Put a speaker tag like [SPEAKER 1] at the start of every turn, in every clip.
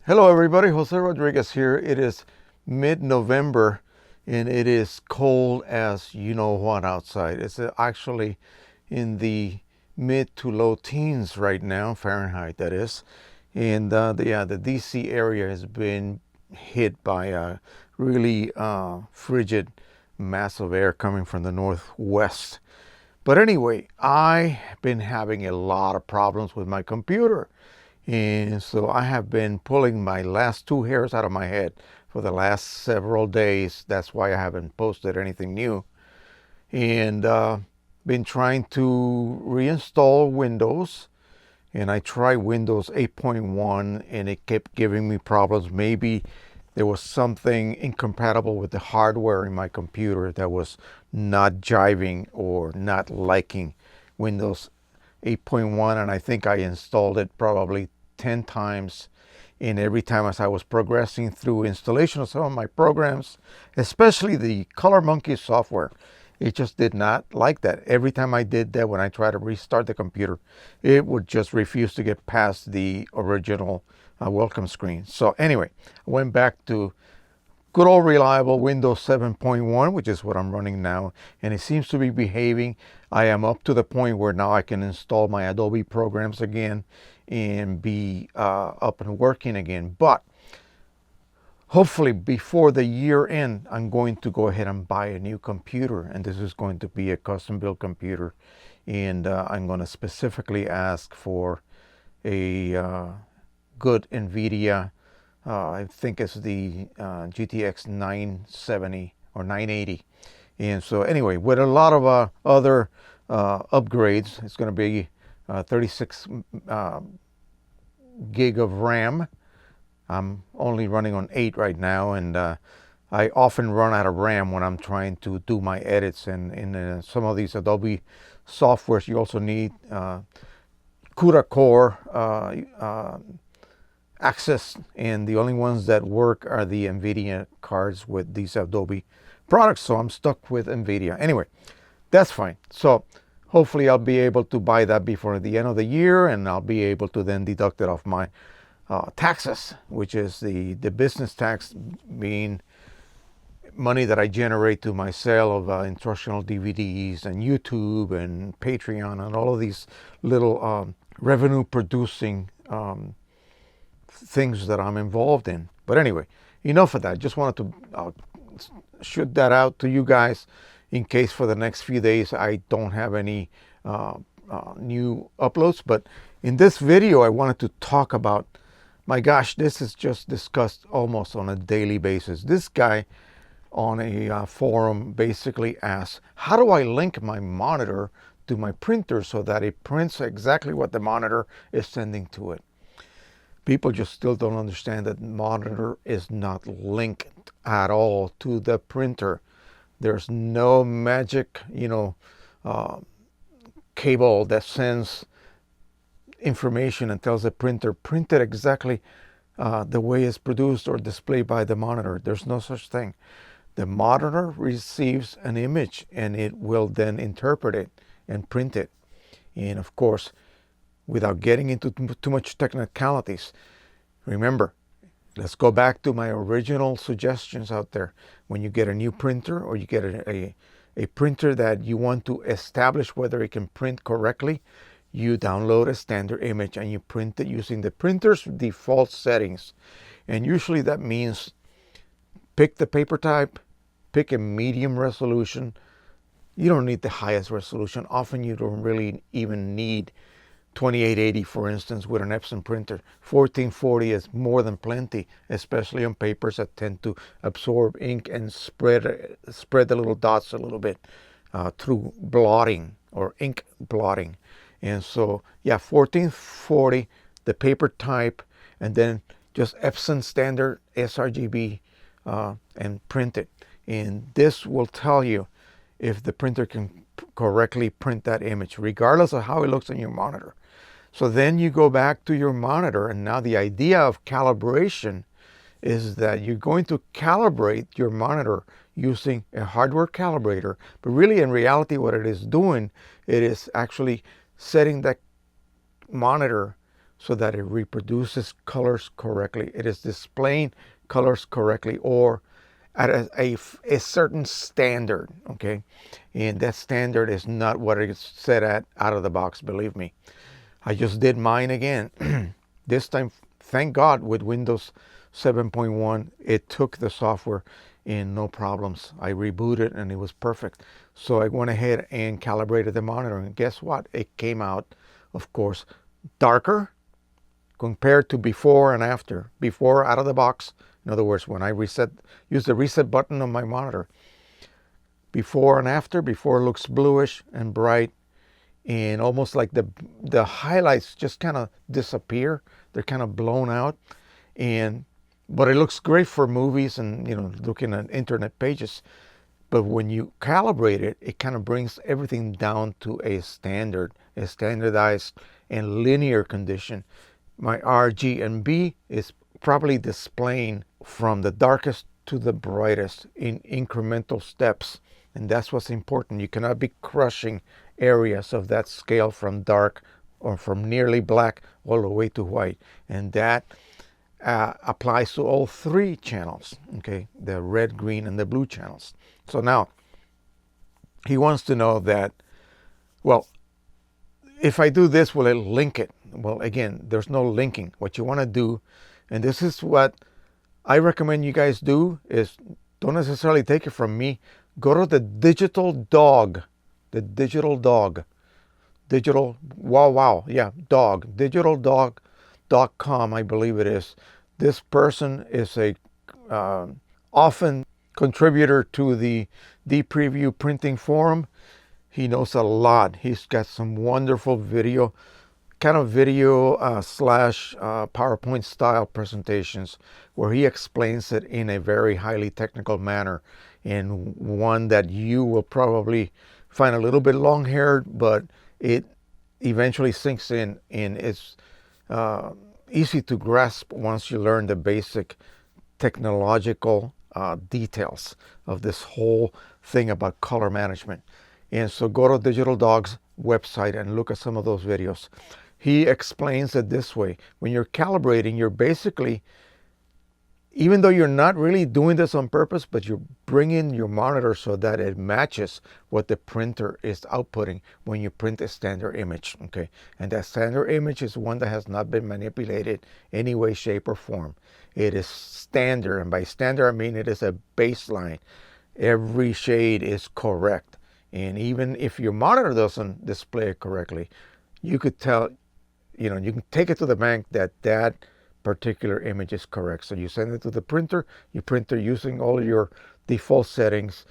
[SPEAKER 1] Hello everybody, Jose Rodriguez here. It is mid-November and it is cold as you know what outside. It's actually in the mid to low teens right now, Fahrenheit that is. And the DC area has been hit by a really frigid mass of air coming from the northwest. But anyway, I've been having a lot of problems with my computer. And so I have been pulling my last two hairs out of my head for the last several days. That's why I haven't posted anything new. And been trying to reinstall Windows. And I tried Windows 8.1 and it kept giving me problems. Maybe there was something incompatible with the hardware in my computer that was not jiving or not liking Windows 8.1, and I think I installed it probably 10 times. And every time as I was progressing through installation of some of my programs, especially the Color Monkey software, it just did not like that. Every time I did that, when I tried to restart the computer, it would just refuse to get past the original welcome screen. So anyway, I went back to good old reliable Windows 7.1, which is what I'm running now, and it seems to be behaving. I am up to the point where now I can install my Adobe programs again and be up and working again. But hopefully before the year end, I'm going to go ahead and buy a new computer, and this is going to be a custom built computer. And I'm going to specifically ask for a good NVIDIA. I think it's the GTX 970 or 980. And so anyway, with a lot of other upgrades, it's going to be 36 gig of RAM. I'm only running on 8 right now, and I often run out of RAM when I'm trying to do my edits. And in some of these Adobe softwares, you also need CUDA Core access, and the only ones that work are the NVIDIA cards with these Adobe products. So I'm stuck with NVIDIA. Anyway, that's fine. So hopefully I'll be able to buy that before the end of the year, and I'll be able to then deduct it off my taxes, which is the business tax, being money that I generate to my sale of instructional DVDs and YouTube and Patreon and all of these little revenue producing things that I'm involved in. But anyway, enough of that. Just wanted to shoot that out to you guys in case for the next few days I don't have any new uploads. But in this video, I wanted to talk about, my gosh, this is just discussed almost on a daily basis. This guy on a forum basically asks, how do I link my monitor to my printer so that it prints exactly what the monitor is sending to it? People just still don't understand that monitor is not linked at all to the printer. There's no magic, cable that sends information and tells the printer, print it exactly the way it's produced or displayed by the monitor. There's no such thing. The monitor receives an image and it will then interpret it and print it. And of course, without getting into too much technicalities, remember, let's go back to my original suggestions out there. When you get a new printer, or you get a printer that you want to establish whether it can print correctly, you download a standard image and you print it using the printer's default settings. And usually that means pick the paper type, pick a medium resolution. You don't need the highest resolution. Often you don't really even need 2880, for instance, with an Epson printer. 1440 is more than plenty, especially on papers that tend to absorb ink and spread the little dots a little bit through blotting or ink blotting. And so, yeah, 1440, the paper type, and then just Epson standard sRGB and print it. And this will tell you if the printer can correctly print that image, regardless of how it looks on your monitor. So then you go back to your monitor, and now the idea of calibration is that you're going to calibrate your monitor using a hardware calibrator. But really, in reality, what it is doing, it is actually setting that monitor so that it reproduces colors correctly. It is displaying colors correctly, or at a certain standard, okay? And that standard is not what it's set at out of the box, believe me. I just did mine again. This time, thank God, with Windows 7.1, it took the software and no problems. I rebooted and it was perfect. So I went ahead and calibrated the monitor, and guess what? It came out, of course, darker compared to before and after. Before, out of the box, in other words, when I use the reset button on my monitor, before and after, before it looks bluish and bright, and almost like the highlights just kind of disappear. They're kind of blown out, but it looks great for movies and looking at internet pages. But when you calibrate it, it kind of brings everything down to a standardized and linear condition. My RGB is probably displaying from the darkest to the brightest in incremental steps. And that's what's important. You cannot be crushing areas of that scale from dark or from nearly black all the way to white. And that applies to all three channels, okay? The red, green, and the blue channels. So now, he wants to know that, well, if I do this, will it link it? Well, again, there's no linking. What you want to do, and this is what I recommend you guys do, is don't necessarily take it from me. Go to the Digital Dog, digitaldog.com, I believe it is. This person is a often contributor to the DPreview printing forum. He knows a lot. He's got some wonderful video slash PowerPoint style presentations where he explains it in a very highly technical manner, and one that you will probably find a little bit long-haired, but it eventually sinks in, and it's easy to grasp once you learn the basic technological details of this whole thing about color management. And so go to Digital Dog's website and look at some of those videos. He explains it this way. When you're calibrating, you're basically, even though you're not really doing this on purpose, but you're bringing your monitor so that it matches what the printer is outputting when you print a standard image, okay? And that standard image is one that has not been manipulated any way, shape, or form. It is standard, and by standard I mean it is a baseline. Every shade is correct. And even if your monitor doesn't display it correctly, you could tell, you can take it to the bank that that particular image is correct. So you send it to the printer, you print it using all your default settings,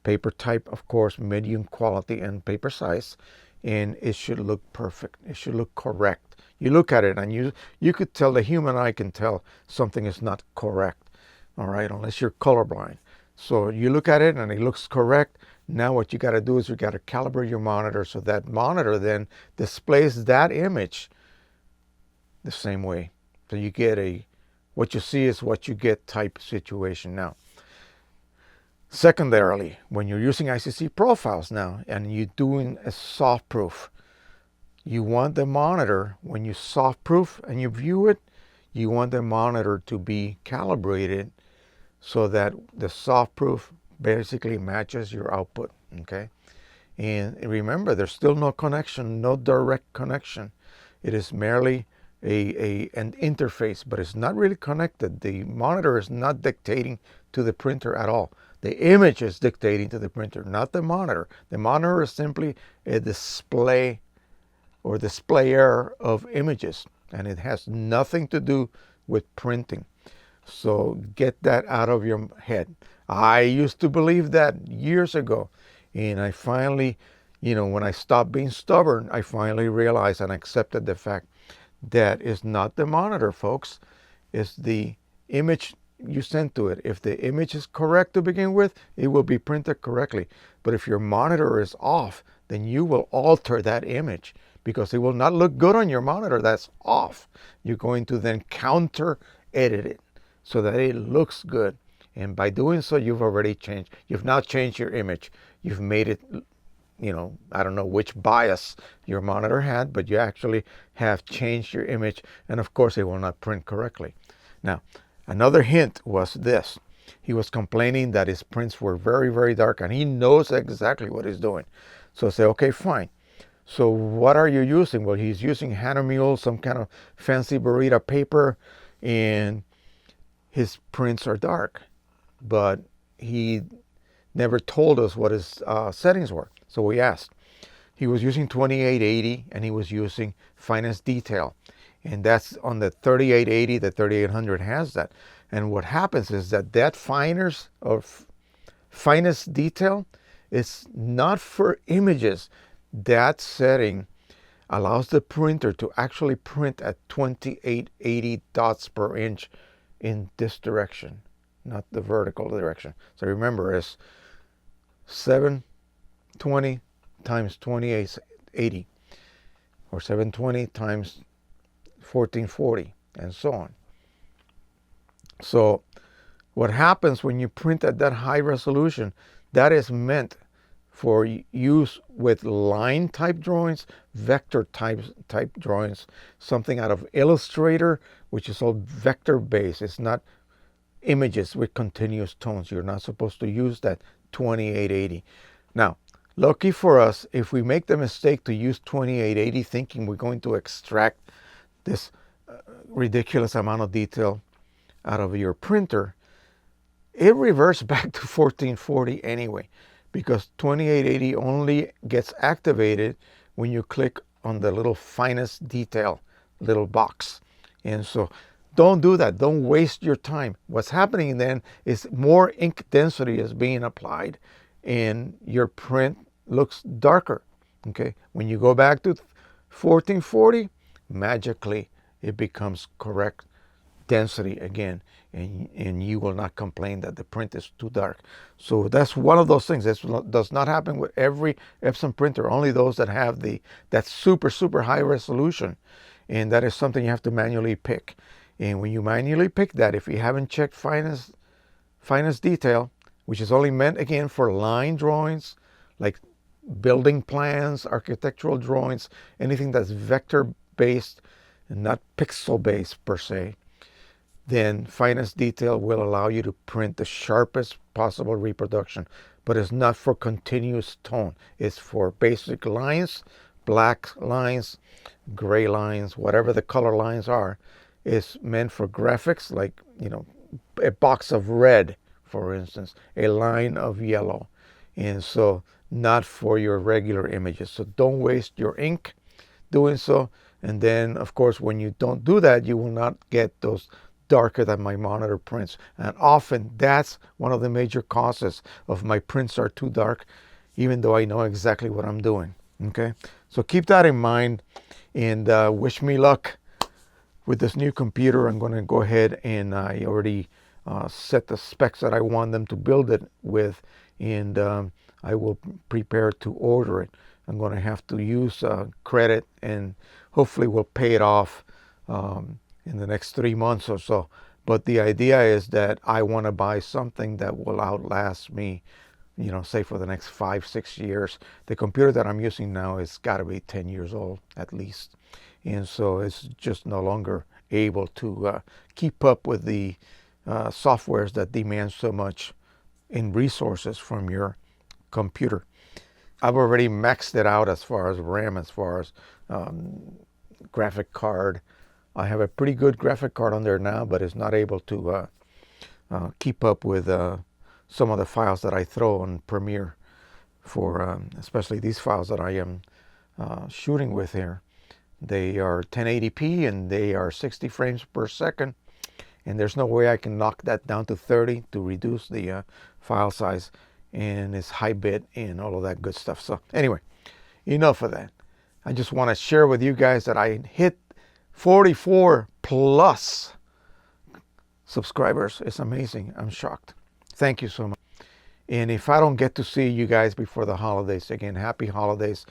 [SPEAKER 1] paper type, of course, medium quality, and paper size, and it should look perfect. It should look correct. You look at it and you could tell, the human eye can tell something is not correct, all right, unless you're colorblind. So you look at it and it looks correct. Now what you got to do is you got to calibrate your monitor so that monitor then displays that image the same way. So you get what you see is what you get type situation. Now, secondarily, when you're using ICC profiles now and you're doing a soft proof, you want the monitor, when you soft proof and you view it, you want the monitor to be calibrated so that the soft proof basically matches your output, okay? And remember, there's still no connection, no direct connection. It is merely an interface, but it's not really connected. The monitor is not dictating to the printer at all. The image is dictating to the printer, not the monitor. The monitor is simply a display or displayer of images, and it has nothing to do with printing. So get that out of your head. I used to believe that years ago, and I finally, when I stopped being stubborn, I finally realized and accepted the fact that it's not the monitor, folks. It's the image you send to it. If the image is correct to begin with, it will be printed correctly. But if your monitor is off, then you will alter that image because it will not look good on your monitor that's off. You're going to then counter edit it so that it looks good. And by doing so, you've already changed. You've now changed your image. You've made it I don't know which bias your monitor had, but you actually have changed your image, and of course it will not print correctly. Now, another hint was this. He was complaining that his prints were very, very dark, and he knows exactly what he's doing. So I say, okay, fine. So what are you using? Well, he's using Hahnemühle, some kind of fancy Beretta paper, and his prints are dark. But he never told us what his settings were. So we asked. He was using 2880 and he was using finest detail. And that's on the 3880, the 3800 has that. And what happens is that finest detail is not for images. That setting allows the printer to actually print at 2880 dots per inch in this direction, not the vertical direction. So remember, it's 720 times 2880, or 720 times 1440, and so on. So what happens when you print at that high resolution, that is meant for use with line type drawings, vector type drawings, something out of Illustrator, which is all vector based. It's not images with continuous tones. You're not supposed to use that 2880. Now, lucky for us, if we make the mistake to use 2880 thinking we're going to extract this ridiculous amount of detail out of your printer, it reverts back to 1440 anyway, because 2880 only gets activated when you click on the little finest detail little box. And so don't do that. Don't waste your time. What's happening then is more ink density is being applied and your print looks darker. Okay, when you go back to 1440, magically it becomes correct density again, and you will not complain that the print is too dark. So that's one of those things. This does not happen with every Epson printer, only those that have that super high resolution, and that is something you have to manually pick. And when you manually pick that, if you haven't checked finest detail, which is only meant again for line drawings like building plans, architectural drawings, anything that's vector based and not pixel based per se, then finest detail will allow you to print the sharpest possible reproduction. But it's not for continuous tone. It's for basic lines, black lines, gray lines, whatever the color lines are. It's meant for graphics, like, a box of red, for instance, a line of yellow. And so not for your regular images. So don't waste your ink doing so. And then, of course, when you don't do that, you will not get those darker than my monitor prints. And often that's one of the major causes of my prints are too dark, even though I know exactly what I'm doing. Okay, so keep that in mind, and wish me luck with this new computer. I'm going to go ahead and I already set the specs that I want them to build it with, and I will prepare to order it. I'm going to have to use credit, and hopefully we'll pay it off in the next 3 months or so. But the idea is that I want to buy something that will outlast me, say for the next 5-6 years. The computer that I'm using now has got to be 10 years old at least. And so it's just no longer able to keep up with the softwares that demand so much in resources from your computer. I've already maxed it out as far as RAM, as far as graphic card. I have a pretty good graphic card on there now, but it's not able to keep up with some of the files that I throw on Premiere for, especially these files that I am shooting with here. They are 1080p and they are 60 frames per second. And there's no way I can knock that down to 30 to reduce the file size. And it's high bit and all of that good stuff. So anyway, enough of that. I just want to share with you guys that I hit 44 plus subscribers. It's amazing. I'm shocked. Thank you so much. And if I don't get to see you guys before the holidays, again, happy holidays,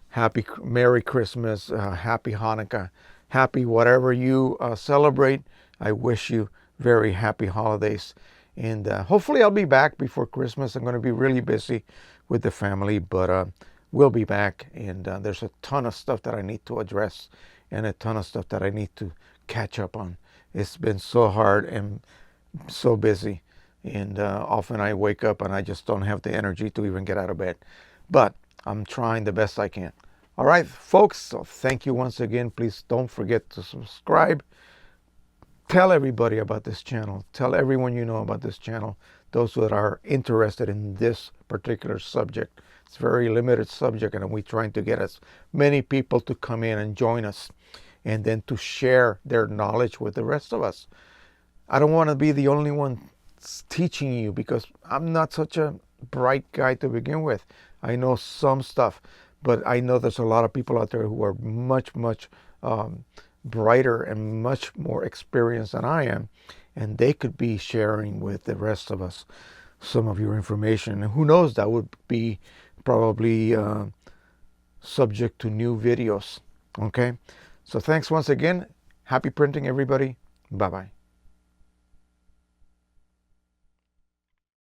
[SPEAKER 1] happy Merry Christmas, happy Hanukkah, happy whatever you celebrate. I wish you very happy holidays. And hopefully I'll be back before Christmas. I'm going to be really busy with the family, but will be back, and there's a ton of stuff that I need to address and a ton of stuff that I need to catch up on. It's been so hard and so busy, and often I wake up and I just don't have the energy to even get out of bed. But I'm trying the best I can. All right, folks, so thank you once again. Please don't forget to subscribe. Tell everybody about this channel. Tell everyone you know about this channel, those that are interested in this particular subject. It's a very limited subject, and we're trying to get as many people to come in and join us, and then to share their knowledge with the rest of us. I don't want to be the only one teaching you, because I'm not such a bright guy to begin with. I know some stuff, but I know there's a lot of people out there who are much, much brighter and much more experienced than I am, and they could be sharing with the rest of us some of your information. And who knows, that would be probably subject to new videos. Okay, so thanks once again. Happy printing, everybody. Bye bye.